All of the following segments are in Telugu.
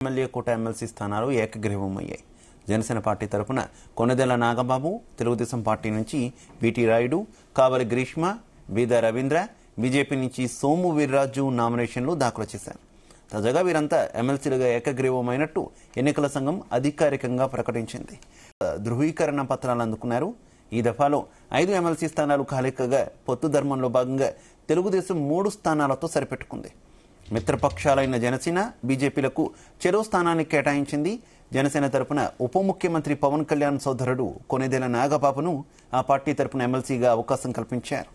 ఎమ్మెల్యే కోట ఎమ్మెల్సీ స్థానాలు ఏకగ్రీవమయ్యాయి. జనసేన పార్టీ తరపున కొనెదెల నాగబాబు, తెలుగుదేశం పార్టీ నుంచి బీటీ రాయుడు, కావలి గ్రీష్మ, బీదా రవీంద్ర, బీజేపీ నుంచి సోము వీర్రాజు నామినేషన్లు దాఖలు చేశారు. తాజాగా వీరంతా ఎమ్మెల్సీలుగా ఏకగ్రీవమైనట్టు ఎన్నికల సంఘం అధికారికంగా ప్రకటించింది. ధృవీకరణ పత్రాలు అందుకున్నారు. ఈ దఫాలో 5 ఎమ్మెల్సీ స్థానాలు ఖాళీగా పొత్తు ధర్మంలో భాగంగా తెలుగుదేశం 3 స్థానాలతో సరిపెట్టుకుంది. మిత్రపక్షాలైన జనసేన, బీజేపీలకు చెరో స్థానాన్ని కేటాయించింది. జనసేన తరపున ఉప ముఖ్యమంత్రి పవన్ కళ్యాణ్ సోదరుడు కొనెదెల నాగబాబును ఆ పార్టీ తరపున ఎమ్మెల్సీగా అవకాశం కల్పించారు.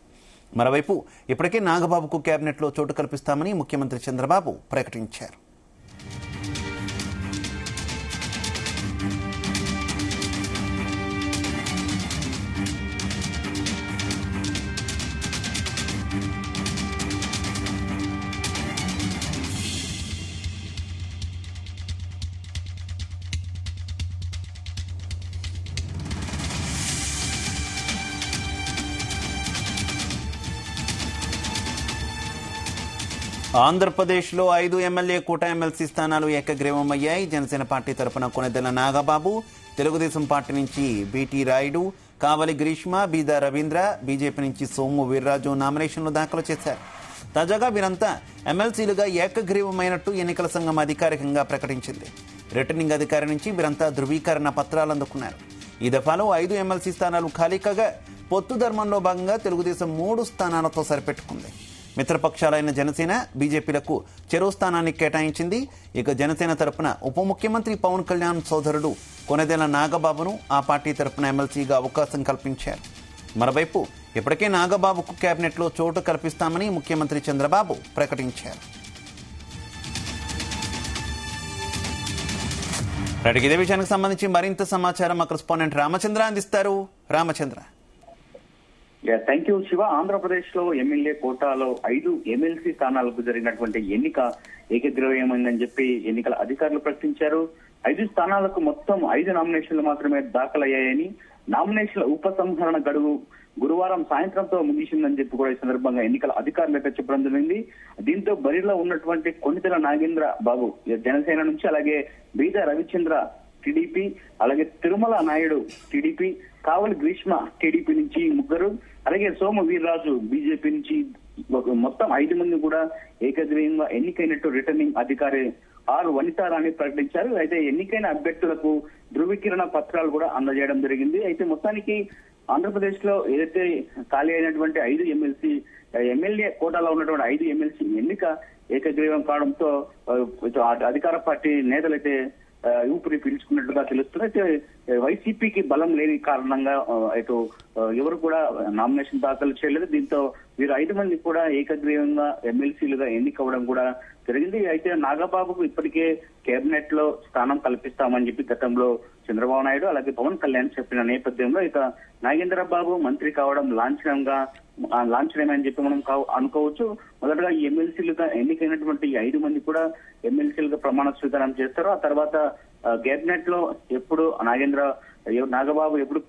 మరోవైపు ఇప్పటికే నాగబాబుకు కేబినెట్లో చోటు కల్పిస్తామని ముఖ్యమంత్రి చంద్రబాబు ప్రకటించారు. ఆంధ్రప్రదేశ్లో 5 ఎమ్మెల్యే కోట ఎమ్మెల్సీ స్థానాలు ఏకగ్రీవమయ్యాయి. జనసేన పార్టీ తరపున కొనెదెల నాగబాబు, తెలుగుదేశం పార్టీ నుంచి బీటీ రాయుడు, కావలి గ్రీష్మ, బీదా రవీంద్ర, బీజేపీ నుంచి సోము వీర్రాజు నామినేషన్లు దాఖలు చేశారు. తాజాగా వీరంతా ఎమ్మెల్సీలుగా ఏకగ్రీవమైనట్టు ఎన్నికల సంఘం అధికారికంగా ప్రకటించింది. రిటర్నింగ్ అధికారి నుంచి వీరంతా ధృవీకరణ పత్రాలు అందుకున్నారు. ఈ దఫాలో 5 ఎమ్మెల్సీ స్థానాలు ఖాళీగా పొత్తు ధర్మంలో భాగంగా తెలుగుదేశం 3 స్థానాలతో సరిపెట్టుకుంది. మిత్రపక్షాలైన జనసేన, బీజేపీలకు చెరో స్థానాన్ని కేటాయించింది. ఇక జనసేన తరపున ఉప ముఖ్యమంత్రి పవన్ కళ్యాణ్ సోదరుడు కొనెదెల నాగబాబును ఆ పార్టీ తరపున ఎమ్మెల్సీగా అవకాశం కల్పించారు. మరోవైపు ఇప్పటికే నాగబాబుకు కేబినెట్లో చోటు కల్పిస్తామని ముఖ్యమంత్రి చంద్రబాబు ప్రకటించారు. ఇదే విషయానికి సంబంధించి మరింత సమాచారం మా కరెస్పాండెంట్ రామచంద్ర అందిస్తారు. రామచంద్ర. Thank you Siva. ఆంధ్రప్రదేశ్ లో ఎమ్మెల్యే కోటాలో 5 ఎమ్మెల్సీ స్థానాలకు జరిగినటువంటి ఎన్నిక ఏకగ్రీవమైందని చెప్పి ఎన్నికల అధికారులు ప్రకటించారు. 5 స్థానాలకు మొత్తం 5 నామినేషన్లు మాత్రమే దాఖలయ్యాయని, నామినేషన్ల ఉపసంహరణ గడువు గురువారం సాయంత్రంతో ముగిసిందని చెప్పి కూడా ఈ సందర్భంగా ఎన్నికల అధికారులు అయితే చెప్పడం జరిగింది. దీంతో బరిలో ఉన్నటువంటి కొనెదెల నాగేంద్ర బాబు జనసేన నుంచి, అలాగే బీదా రవిచంద్ర టీడీపీ, అలాగే తిరుమల నాయుడు టీడీపీ, కావలి గ్రీష్మ టీడీపీ నుంచి 3, అలాగే సోము వీర్రాజు బీజేపీ నుంచి మొత్తం 5 మంది కూడా ఏకగ్రీవంగా ఎన్నికైనట్టు రిటర్నింగ్ అధికారి ఆర్ వనితారాణి ప్రకటించారు. అయితే ఎన్నికైన అభ్యర్థులకు ధృవీకరణ పత్రాలు కూడా అందజేయడం జరిగింది. అయితే మొత్తానికి ఆంధ్రప్రదేశ్ లో ఏదైతే ఖాళీ అయినటువంటి 5 ఎమ్మెల్యే కోటాలో ఉన్నటువంటి 5 ఎమ్మెల్సీ ఎన్నిక ఏకగ్రీవం కావడంతో అధికార పార్టీ నేతలైతే ఊపిరి పీల్చుకున్నట్లుగా తెలుస్తుంది. అయితే వైసీపీకి బలం లేని కారణంగా ఇటు ఎవరు కూడా నామినేషన్ దాఖలు చేయలేదు. దీంతో వీరు 5 మంది కూడా ఏకగ్రీవంగా ఎమ్మెల్సీలుగా ఎన్నికవడం కూడా జరిగింది. అయితే నాగబాబుకు ఇప్పటికే కేబినెట్ లో స్థానం కల్పిస్తామని చెప్పి గతంలో చంద్రబాబు నాయుడు, అలాగే పవన్ కళ్యాణ్ చెప్పిన నేపథ్యంలో ఇక నాగేంద్ర బాబు మంత్రి కావడం లాంఛనమని చెప్పి మనం అనుకోవచ్చు. మొదటగా ఈ ఎమ్మెల్సీలుగా ఎన్నికైనటువంటి 5 మంది కూడా ఎమ్మెల్సీలుగా ప్రమాణ స్వీకారం చేస్తారు. ఆ తర్వాత కేబినెట్ లో ఎప్పుడు నాగబాబు ఎప్పుడు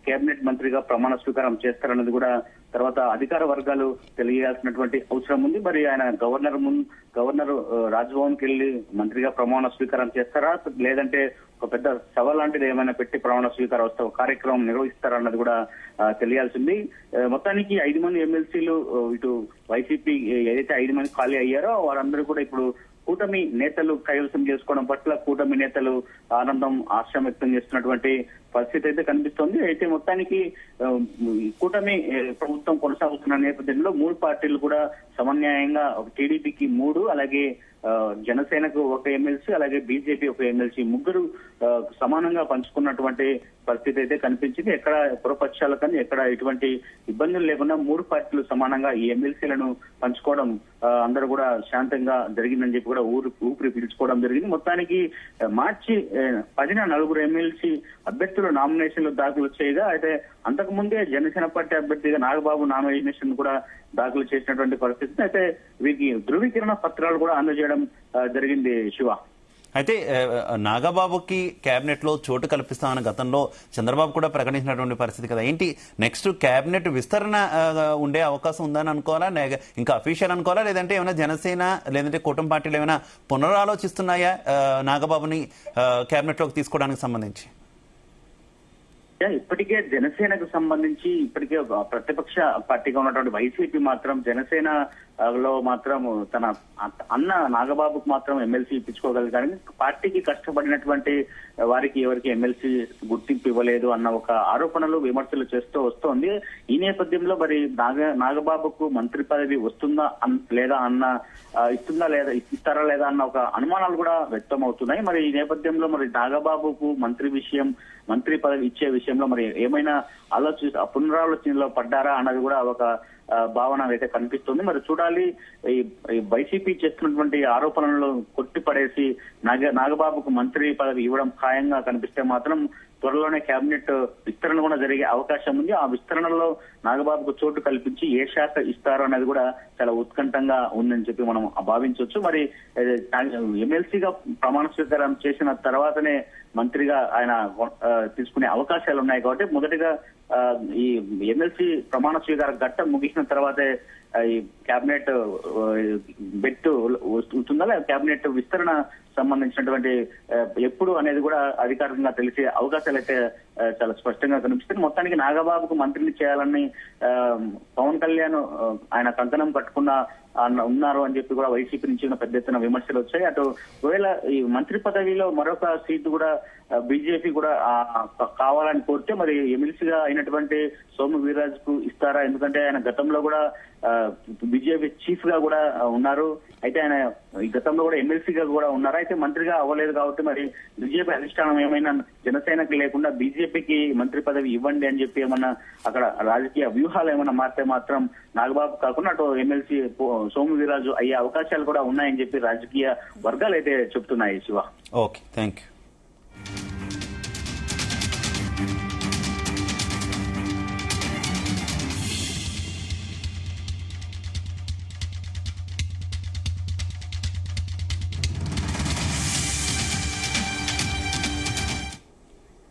కేబినెట్ మంత్రిగా ప్రమాణ స్వీకారం చేస్తారన్నది కూడా తర్వాత అధికార వర్గాలు తెలియాల్సినటువంటి అవసరం ఉంది. మరి ఆయన గవర్నర్ రాజ్భవన్ కి వెళ్లి మంత్రిగా ప్రమాణ స్వీకారం చేస్తారా, లేదంటే ఒక పెద్ద సభ లాంటిది ఏమైనా పెట్టి ప్రమాణ స్వీకారోత్సవ కార్యక్రమం నిర్వహిస్తారన్నది కూడా తెలియాల్సింది. మొత్తానికి 5 మంది ఎమ్మెల్సీలు ఇటు వైసీపీ ఏదైతే 5 మంది ఖాళీ అయ్యారో వారందరూ కూడా ఇప్పుడు కూటమి నేతలు కైవసం చేసుకోవడం పట్ల కూటమి నేతలు ఆశ్చర్యం వ్యక్తం చేస్తున్నటువంటి పరిస్థితి అయితే కనిపిస్తోంది. అయితే మొత్తానికి కూటమి ప్రభుత్వం కొనసాగుతున్న నేపథ్యంలో 3 పార్టీలు కూడా సమన్యాయంగా టీడీపీకి 3, అలాగే జనసేనకు 1 ఎమ్మెల్సీ, అలాగే బీజేపీ 1 ఎమ్మెల్సీ, 3 సమానంగా పంచుకున్నటువంటి పరిస్థితి అయితే కనిపించింది. ఎక్కడ పురపక్షాల కానీ ఎక్కడ ఎటువంటి ఇబ్బందులు లేకుండా 3 పార్టీలు సమానంగా ఈ ఎమ్మెల్సీలను పంచుకోవడం అందరూ కూడా శాంతంగా జరిగిందని చెప్పి కూడా ఊపిరి పీల్చుకోవడం జరిగింది. మొత్తానికి మార్చి 10న 4 ఎమ్మెల్సీ అభ్యర్థులు నామినేషన్లు దాఖలు చేయగా, అయితే అంతకు ముందే జనసేన పార్టీ అభ్యర్థిగా నాగబాబు నామినేషన్ కూడా దాఖలు చేసినటువంటి పరిస్థితి. అయితే వీరికి ధృవీకరణ పత్రాలు కూడా అందజేయడం జరిగింది శివ. అయితే నాగబాబుకి కేబినెట్ లో చోటు కల్పిస్తామని గతంలో చంద్రబాబు కూడా ప్రకటించినటువంటి పరిస్థితి కదా. ఏంటి నెక్స్ట్ కేబినెట్ విస్తరణ ఉండే అవకాశం ఉందని అనుకోవాలా, ఇంకా అఫీషియల్ అనుకోవాలా, లేదంటే ఏమైనా జనసేన లేదంటే కూటమి పార్టీలు ఏమైనా పునరాలోచిస్తున్నాయా నాగబాబుని కేబినెట్ లోకి తీసుకోవడానికి సంబంధించి? ఇప్పటికే జనసేనకు సంబంధించి ఇప్పటికే ప్రతిపక్ష పార్టీగా ఉన్నటువంటి వైసీపీ మాత్రం జనసేన లో మాత్రం తన అన్న నాగబాబుకు మాత్రం ఎమ్మెల్సీ ఇప్పించుకోగలదు, కానీ పార్టీకి కష్టపడినటువంటి వారికి ఎవరికి ఎమ్మెల్సీ గుర్తింపు ఇవ్వలేదు అన్న ఒక ఆరోపణలు విమర్శలు చేస్తూ వస్తోంది. ఈ నేపథ్యంలో మరి నాగబాబుకు మంత్రి పదవి వస్తుందా లేదా అన్న ఇస్తారా లేదా అన్న ఒక అనుమానాలు కూడా వ్యక్తం అవుతున్నాయి. మరి ఈ నేపథ్యంలో మరి నాగబాబుకు మంత్రి పదవి ఇచ్చే విషయంలో మరి ఏమైనా పునరాలోచనలో పడ్డారా అన్నది కూడా ఒక భావన అయితే కనిపిస్తుంది. మరి చూడాలి, ఈ వైసీపీ చేస్తున్నటువంటి ఆరోపణలను కొట్టిపడేసి నాగబాబుకు మంత్రి పదవి ఇవ్వడం ఖాయంగా కనిపిస్తే మాత్రం త్వరలోనే కేబినెట్ విస్తరణ కూడా జరిగే అవకాశం ఉంది. ఆ విస్తరణలో నాగబాబుకు చోటు కల్పించి ఏ శాఖ ఇస్తారో అనేది కూడా చాలా ఉత్కంఠంగా ఉందని చెప్పి మనం భావించవచ్చు. మరి ఎమ్మెల్సీగా ప్రమాణ స్వీకారం చేసిన తర్వాతనే మంత్రిగా ఆయన తీసుకునే అవకాశాలు ఉన్నాయి. కాబట్టి మొదటిగా ఈ ఎమ్మెల్సీ ప్రమాణ స్వీకార ఘట్టం ముగిసిన తర్వాతే ఈ కేబినెట్ ఉంటుందా లేదా కేబినెట్ విస్తరణ సంబంధించినటువంటి ఎప్పుడు అనేది కూడా అధికారికంగా తెలిసే అవకాశాలు అయితే చాలా స్పష్టంగా కనిపిస్తుంది. మొత్తానికి నాగబాబుకు మంత్రిని చేయాలని పవన్ కళ్యాణ్ ఆయన కంకణం కట్టుకున్న ఉన్నారు అని చెప్పి కూడా వైసీపీ నుంచి పెద్ద ఎత్తున విమర్శలు వచ్చాయి. అటు ఒకవేళ ఈ మంత్రి పదవిలో మరొక సీటు కూడా బీజేపీ కూడా కావాలని కోరితే మరి ఎమ్మెల్సీగా అయినటువంటి సోము వీర్రాజు కు ఇస్తారా? ఎందుకంటే ఆయన గతంలో కూడా బీజేపీ చీఫ్ గా కూడా ఉన్నారు. అయితే ఆయన ఈ గతంలో కూడా ఎమ్మెల్సీగా కూడా ఉన్నారు. అయితే మంత్రిగా అవ్వలేదు కాబట్టి మరి బీజేపీ అధిష్టానం ఏమైనా జనసేనకి లేకుండా బీజేపీకి మంత్రి పదవి ఇవ్వండి అని చెప్పి ఏమన్నా అక్కడ రాజకీయ వ్యూహాలు ఏమైనా మారితే మాత్రం నాగబాబు కాకుండా అటు ఎమ్మెల్సీ సోము వీర్రాజు అయ్యే అవకాశాలు కూడా ఉన్నాయని చెప్పి రాజకీయ వర్గాలు అయితే చెప్తున్నాయి. Shiva, okay, thank you.